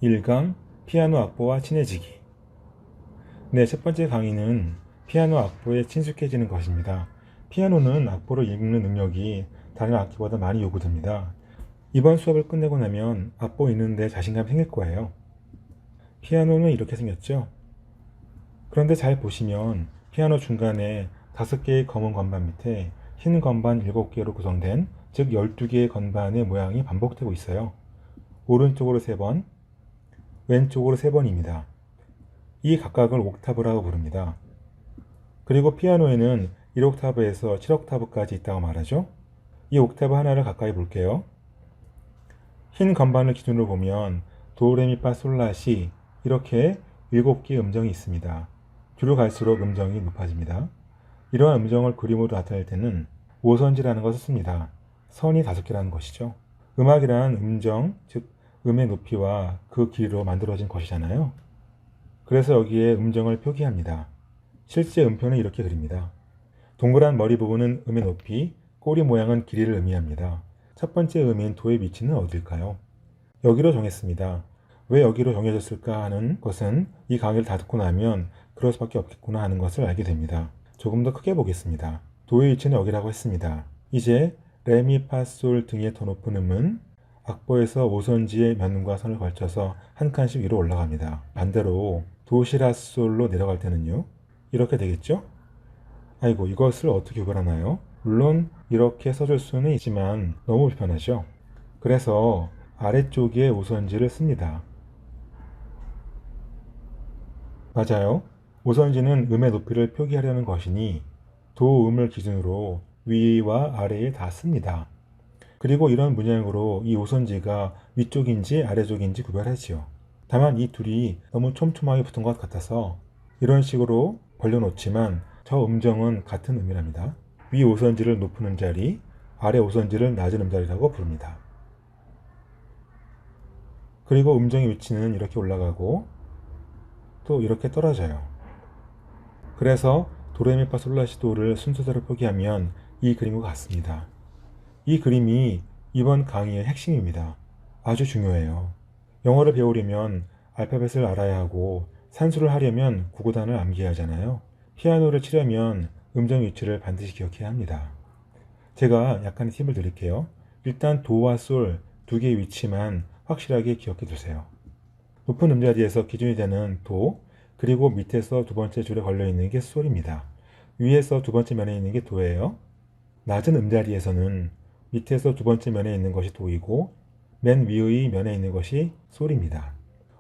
1강 피아노 악보와 친해지기. 네, 첫 번째 강의는 피아노 악보에 친숙해지는 것입니다. 피아노는 악보를 읽는 능력이 다른 악기보다 많이 요구됩니다. 이번 수업을 끝내고 나면 악보 읽는데 자신감이 생길 거예요. 피아노는 이렇게 생겼죠? 그런데 잘 보시면 피아노 중간에 5개의 검은 건반 밑에 흰 건반 7개로 구성된, 즉 12개의 건반의 모양이 반복되고 있어요. 오른쪽으로 3번, 왼쪽으로 3번입니다. 이 각각을 옥타브라고 부릅니다. 그리고 피아노에는 1옥타브에서 7옥타브까지 있다고 말하죠. 이 옥타브 하나를 가까이 볼게요. 흰 건반을 기준으로 보면 도레미파솔라시 이렇게 7개의 음정이 있습니다. 뒤로 갈수록 음정이 높아집니다. 이러한 음정을 그림으로 나타낼 때는 오선지라는 것을 씁니다. 선이 5개라는 것이죠. 음악이란 음정, 즉 음의 높이와 그 길이로 만들어진 것이잖아요. 그래서 여기에 음정을 표기합니다. 실제 음표는 이렇게 그립니다. 동그란 머리 부분은 음의 높이, 꼬리 모양은 길이를 의미합니다. 첫 번째 음인 도의 위치는 어딜까요? 여기로 정했습니다. 왜 여기로 정해졌을까 하는 것은 이 강의를 다 듣고 나면 그럴 수밖에 없겠구나 하는 것을 알게 됩니다. 조금 더 크게 보겠습니다. 도의 위치는 여기라고 했습니다. 이제 레미파솔 등의 더 높은 음은 악보에서 오선지의 면과 선을 걸쳐서 한 칸씩 위로 올라갑니다. 반대로 도시라솔로 내려갈 때는요, 이렇게 되겠죠? 아이고, 이것을 어떻게 구별하나요? 물론 이렇게 써줄 수는 있지만 너무 불편하죠? 그래서 아래쪽에 오선지를 씁니다. 맞아요. 오선지는 음의 높이를 표기하려는 것이니 도음을 기준으로 위와 아래에 다 씁니다. 그리고 이런 문양으로 이 오선지가 위쪽인지 아래쪽인지 구별하지요. 다만 이 둘이 너무 촘촘하게 붙은 것 같아서 이런 식으로 벌려놓지만 저 음정은 같은 음이랍니다. 위 오선지를 높은 음자리, 아래 오선지를 낮은 음자리라고 부릅니다. 그리고 음정의 위치는 이렇게 올라가고 또 이렇게 떨어져요. 그래서 도레미파솔라시도를 순서대로 표기하면 이 그림과 같습니다. 이 그림이 이번 강의의 핵심입니다. 아주 중요해요. 영어를 배우려면 알파벳을 알아야 하고 산수를 하려면 구구단을 암기해야 하잖아요. 피아노를 치려면 음정 위치를 반드시 기억해야 합니다. 제가 약간의 팁을 드릴게요. 일단 도와 솔 2개의 위치만 확실하게 기억해 두세요. 높은 음자리에서 기준이 되는 도, 그리고 밑에서 두 번째 줄에 걸려 있는 게 솔입니다. 위에서 두 번째 면에 있는 게 도예요. 낮은 음자리에서는 밑에서 두 번째 면에 있는 것이 도이고 맨 위의 면에 있는 것이 솔입니다.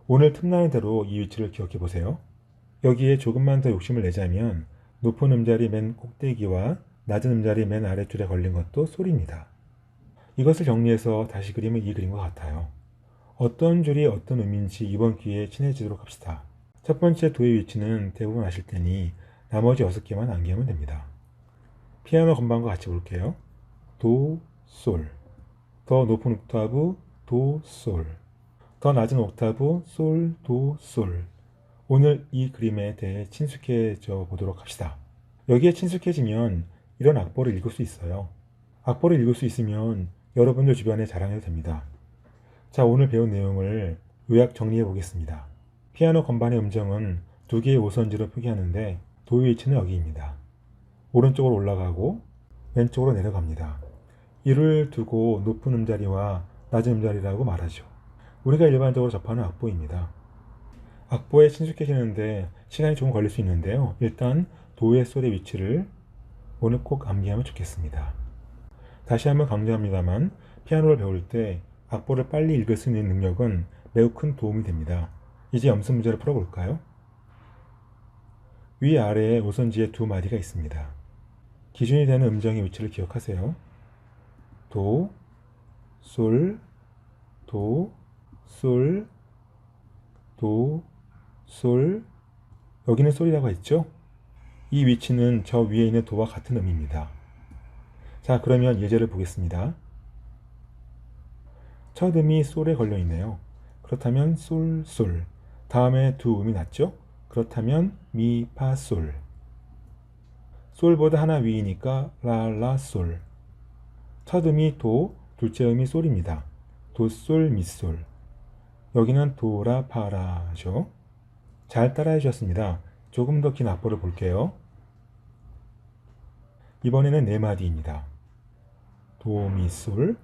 오늘 틈나는 대로 이 위치를 기억해 보세요. 여기에 조금만 더 욕심을 내자면 높은 음자리 맨 꼭대기와 낮은 음자리 맨 아랫줄에 걸린 것도 솔입니다. 이것을 정리해서 다시 그리면 이 그림과 같아요. 어떤 줄이 어떤 음인지 이번 기회에 친해지도록 합시다. 첫 번째 도의 위치는 대부분 아실 테니 나머지 6개만 암기하면 됩니다. 피아노 건반과 같이 볼게요. 도, 솔. 더 높은 옥타브 도, 솔. 더 낮은 옥타브 솔, 도, 솔. 오늘 이 그림에 대해 친숙해져 보도록 합시다. 여기에 친숙해지면 이런 악보를 읽을 수 있어요. 악보를 읽을 수 있으면 여러분들 주변에 자랑해도 됩니다. 자, 오늘 배운 내용을 요약 정리해 보겠습니다. 피아노 건반의 음정은 2개의 오선지로 표기하는데 도의 위치는 여기입니다. 오른쪽으로 올라가고 왼쪽으로 내려갑니다. 이를 두고 높은 음자리와 낮은 음자리라고 말하죠. 우리가 일반적으로 접하는 악보입니다. 악보에 친숙해지는데 시간이 조금 걸릴 수 있는데요. 일단 도의 솔의 위치를 오늘 꼭 암기하면 좋겠습니다. 다시 한번 강조합니다만 피아노를 배울 때 악보를 빨리 읽을 수 있는 능력은 매우 큰 도움이 됩니다. 이제 염수 문제를 풀어볼까요? 위아래에 오선지에 2마디가 있습니다. 기준이 되는 음정의 위치를 기억하세요. 도, 솔, 도, 솔, 도, 솔. 여기는 솔이라고 했죠? 이 위치는 저 위에 있는 도와 같은 음입니다. 자, 그러면 예제를 보겠습니다. 첫 음이 솔에 걸려 있네요. 그렇다면 솔, 솔. 다음에 두 음이 낮죠? 그렇다면 미, 파, 솔. 솔보다 하나 위이니까 라, 라, 솔. 첫 음이 도, 둘째 음이 솔입니다. 도, 솔, 미, 솔. 여기는 도라파라죠. 잘 따라해 주셨습니다. 조금 더 긴 악보를 볼게요. 이번에는 네 마디입니다. 도, 미, 솔,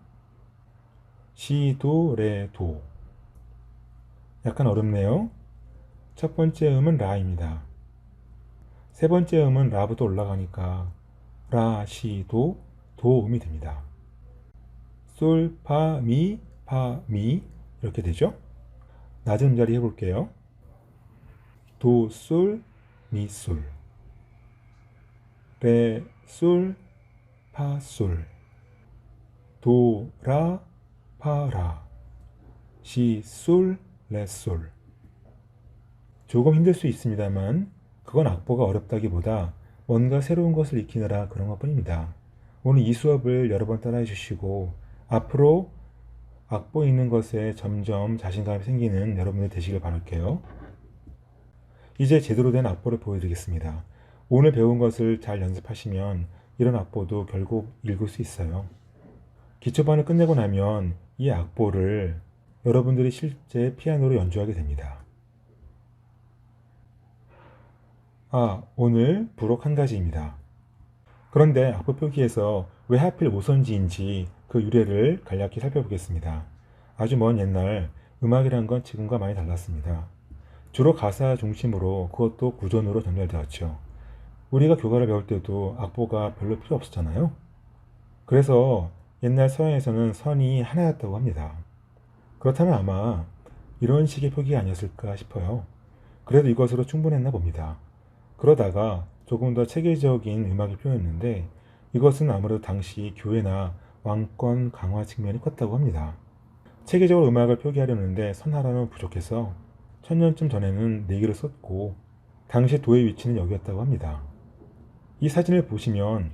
시, 도, 레, 도. 약간 어렵네요. 첫 번째 음은 라입니다. 세 번째 음은 라부터 올라가니까 라, 시, 도, 도 음이 됩니다. 솔, 파, 미, 이렇게 되죠. 낮은 음자리 해볼게요. 도, 솔, 미, 솔, 레, 솔, 파, 솔, 도, 라, 파, 라, 시, 솔, 레, 솔. 조금 힘들 수 있습니다만 그건 악보가 어렵다기보다 뭔가 새로운 것을 익히느라 그런 것 뿐입니다. 오늘 이 수업을 여러 번 따라해 주시고 앞으로 악보 읽는 것에 점점 자신감이 생기는 여러분들 되시길 바랄게요. 이제 제대로 된 악보를 보여드리겠습니다. 오늘 배운 것을 잘 연습하시면 이런 악보도 결국 읽을 수 있어요. 기초반을 끝내고 나면 이 악보를 여러분들이 실제 피아노로 연주하게 됩니다. 오늘 부록 한 가지입니다. 그런데 악보 표기에서 왜 하필 오선지인지 그 유래를 간략히 살펴보겠습니다. 아주 먼 옛날 음악이란 건 지금과 많이 달랐습니다. 주로 가사 중심으로 그것도 구전으로 전달되었죠. 우리가 교가를 배울 때도 악보가 별로 필요 없었잖아요. 그래서 옛날 서양에서는 선이 하나였다고 합니다. 그렇다면 아마 이런 식의 표기가 아니었을까 싶어요. 그래도 이것으로 충분했나 봅니다. 그러다가 조금 더 체계적인 음악이 필요했는데 이것은 아무래도 당시 교회나 왕권 강화 측면이 컸다고 합니다. 체계적으로 음악을 표기하려는데 선 하나는 부족해서 1000년쯤 전에는 4개를 썼고 당시 도의 위치는 여기였다고 합니다. 이 사진을 보시면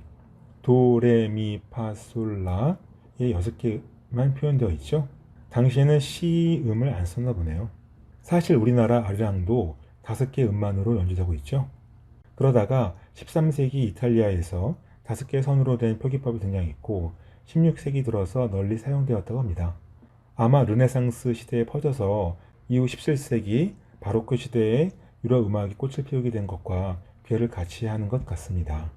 도, 레, 미, 파, 솔, 라의 6개만 표현되어 있죠. 당시에는 시음을 안 썼나 보네요. 사실 우리나라 아리랑도 5개 음만으로 연주되고 있죠. 그러다가 13세기 이탈리아에서 5개의 선으로 된 표기법이 등장했고 16세기 들어서 널리 사용되었다고 합니다. 아마 르네상스 시대에 퍼져서 이후 17세기 바로크 시대에 유럽 음악이 꽃을 피우게 된 것과 비례를 같이 하는 것 같습니다.